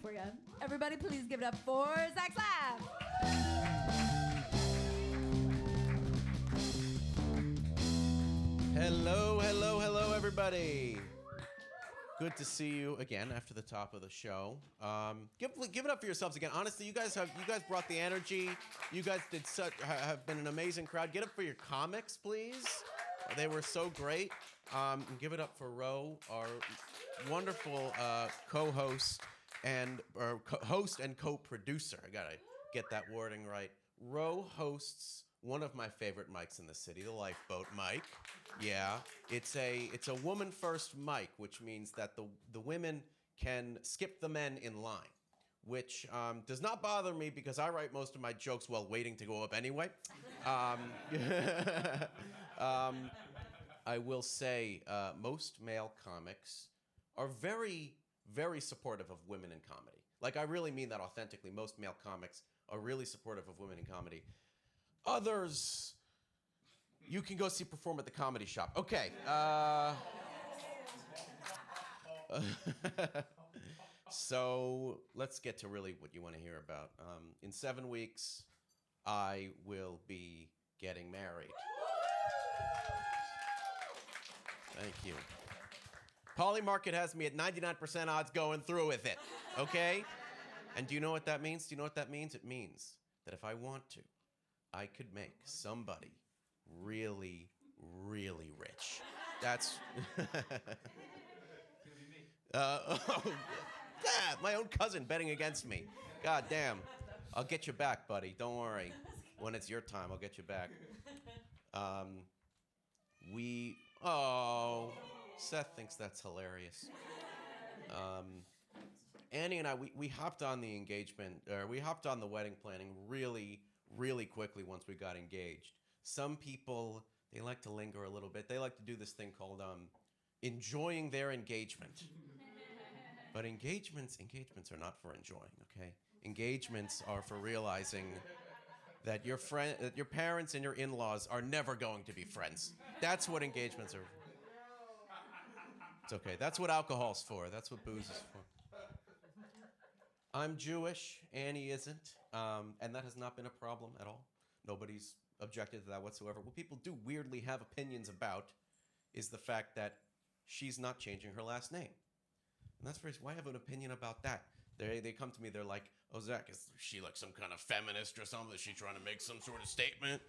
for you. Everybody, please give it up for Zack Slaff. Hello, everybody. Good to see you again after the top of the show. Give it up for yourselves again. Honestly, you guys brought the energy. You guys have been an amazing crowd. Get up for your comics, please. They were so great. And give it up for Ro, our wonderful co-host host and co-producer. I gotta get that wording right. Ro hosts one of my favorite mics in the city, the Lifeboat mic. Yeah, it's a woman first mic, which means that the women can skip the men in line, which does not bother me because I write most of my jokes while waiting to go up anyway. I will say most male comics are very, very supportive of women in comedy. Like, I really mean that authentically. Most male comics are really supportive of women in comedy. Others, you can go see perform at the Comedy Shop. Okay. So let's get to really what you want to hear about. In 7 weeks, I will be getting married. Thank you. Polymarket has me at 99% odds going through with it, okay? And do you know what that means? Do you know what that means? It means that if I want to, I could make somebody really, really rich. That's... yeah, my own cousin betting against me. God damn. I'll get you back, buddy. Don't worry. When it's your time, I'll get you back. Seth thinks that's hilarious. Annie and I, we hopped on the engagement, or we hopped on the wedding planning really, really quickly once we got engaged. Some people, they like to linger a little bit. They like to do this thing called enjoying their engagement. But engagements are not for enjoying, okay? Engagements are for realizing that your parents and your in-laws are never going to be friends. That's what engagements are for. It's okay. That's what alcohol's for. That's what booze is for. I'm Jewish. Annie isn't. And that has not been a problem at all. Nobody's objected to that whatsoever. What people do weirdly have opinions about is the fact that she's not changing her last name. And that's very, why have an opinion about that? They come to me, they're like, oh, Zach, is she like some kind of feminist or something? Is she trying to make some sort of statement?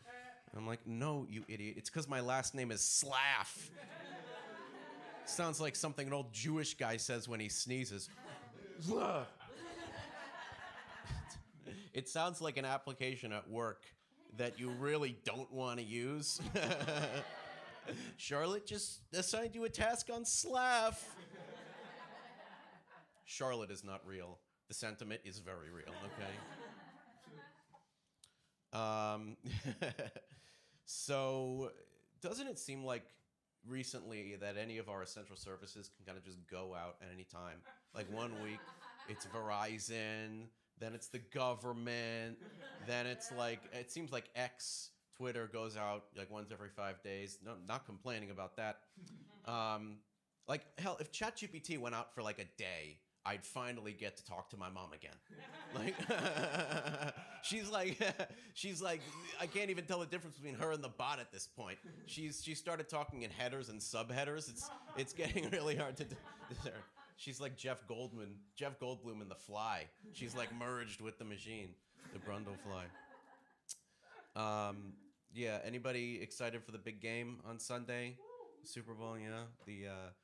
And I'm like, no, you idiot. It's because my last name is Slaff. Sounds like something an old Jewish guy says when he sneezes. It sounds like an application at work that you really don't want to use. Charlotte just assigned you a task on Slaff. Charlotte is not real. The sentiment is very real, okay? So, doesn't it seem like recently that any of our essential services can kind of just go out at any time? Like 1 week, it's Verizon, then it's the government, then it's like, it seems like X, Twitter goes out like once every 5 days. No, not complaining about that. Like, hell, if ChatGPT went out for like a day, I'd finally get to talk to my mom again. Like, she's like, I can't even tell the difference between her and the bot at this point. She started talking in headers and subheaders. It's getting really hard to discern. She's like Jeff Goldblum in The Fly. She's like merged with the machine, the Brundlefly. Yeah, anybody excited for the big game on Sunday? Super Bowl, yeah.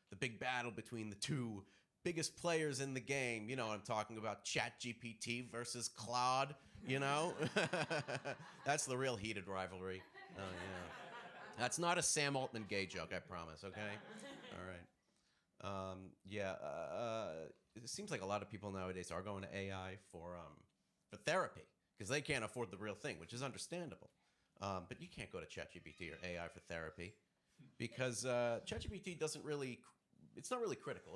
The big battle between the two biggest players in the game. You know what I'm talking about. ChatGPT versus Claude, you know? That's the real heated rivalry. Oh, yeah. That's not a Sam Altman gay joke, I promise, okay? All right. It seems like a lot of people nowadays are going to AI for therapy because they can't afford the real thing, which is understandable. But you can't go to ChatGPT or AI for therapy because ChatGPT it's not really critical.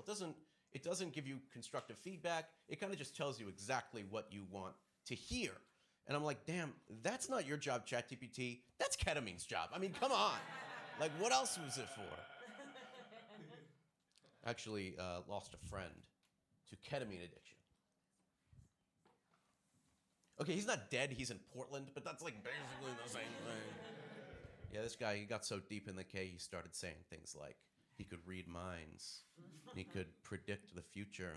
It doesn't give you constructive feedback. It kind of just tells you exactly what you want to hear. And I'm like, damn, that's not your job, ChatGPT. That's ketamine's job. I mean, come on. Like, what else was it for? Actually, lost a friend to ketamine addiction. Okay, he's not dead, he's in Portland, but that's like basically the same thing. Yeah, this guy, he got so deep in the K, he started saying things like he could read minds, he could predict the future.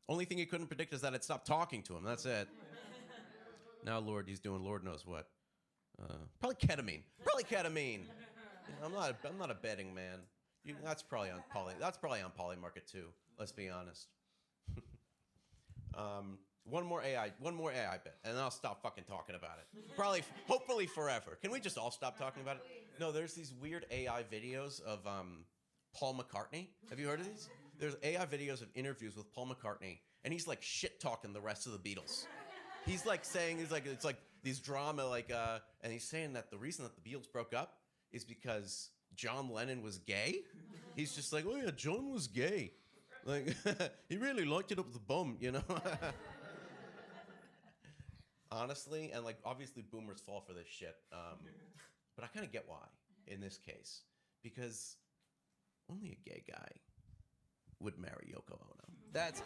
Only thing he couldn't predict is that I'd stop talking to him, that's it. Now, Lord, he's doing Lord knows what. Probably ketamine. I'm not a betting man. That's probably on Polymarket too. Let's be honest. One more AI bet, and then I'll stop fucking talking about it. Hopefully forever. Can we just all stop talking about it? No, there's these weird AI videos of Paul McCartney. Have you heard of these? There's AI videos of interviews with Paul McCartney, and he's like shit talking the rest of the Beatles. He's like saying it's like these drama and he's saying that the reason that the Beatles broke up is because John Lennon was gay. He's just like, oh yeah, John was gay. Like he really liked it up the bum, you know. Honestly, and like obviously boomers fall for this shit, but I kind of get why in this case, because only a gay guy would marry Yoko Ono. That's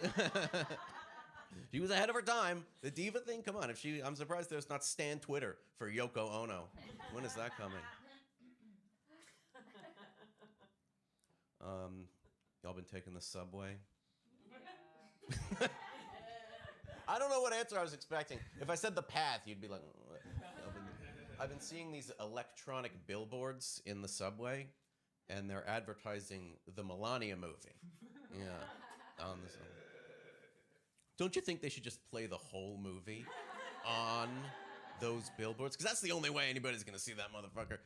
she was ahead of her time. The diva thing, come on. I'm surprised there's not Stan Twitter for Yoko Ono. When is that coming? Y'all been taking the subway? I don't know what answer I was expecting. If I said the path, you'd be like, what? I've been seeing these electronic billboards in the subway, and they're advertising the Melania Movie. Yeah, on the subway. Don't you think they should just play the whole movie on those billboards? Because that's the only way anybody's gonna see that motherfucker.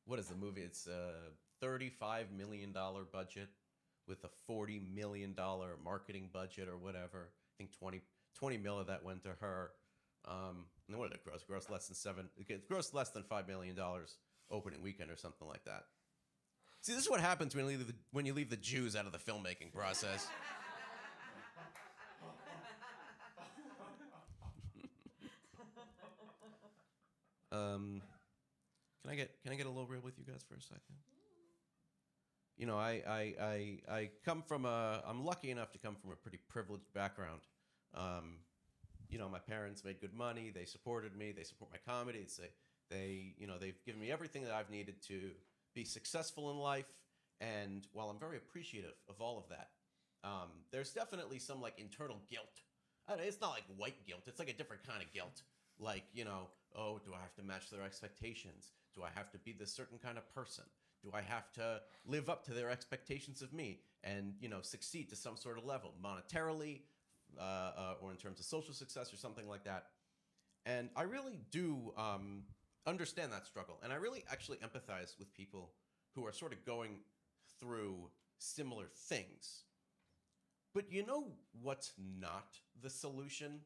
What is the movie? It's a $35 million budget with a $40 million marketing budget or whatever. I think 20 mil of that went to her. And what did it gross? Gross less than it grossed less than $5 million opening weekend or something like that. See, this is what happens when you leave the Jews out of the filmmaking process. Can I get a little real with you guys for a second? You know, I come from I'm lucky enough to come from a pretty privileged background. You know, my parents made good money. They supported me. They support my comedy. They've given me everything that I've needed to be successful in life. And while I'm very appreciative of all of that, there's definitely some like internal guilt. It's not like white guilt. It's like a different kind of guilt. Like, you know, oh, do I have to match their expectations? Do I have to be this certain kind of person? Do I have to live up to their expectations of me and, you know, succeed to some sort of level, monetarily, or in terms of social success or something like that? And I really do understand that struggle. And I really actually empathize with people who are sort of going through similar things. But you know what's not the solution?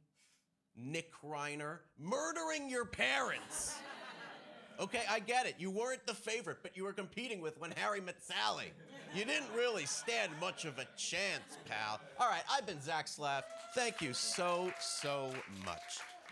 Nick Reiner murdering your parents. Okay, I get it. You weren't the favorite, but you were competing with When Harry Met Sally. You didn't really stand much of a chance, pal. All right, I've been Zack Slaff. Thank you so much.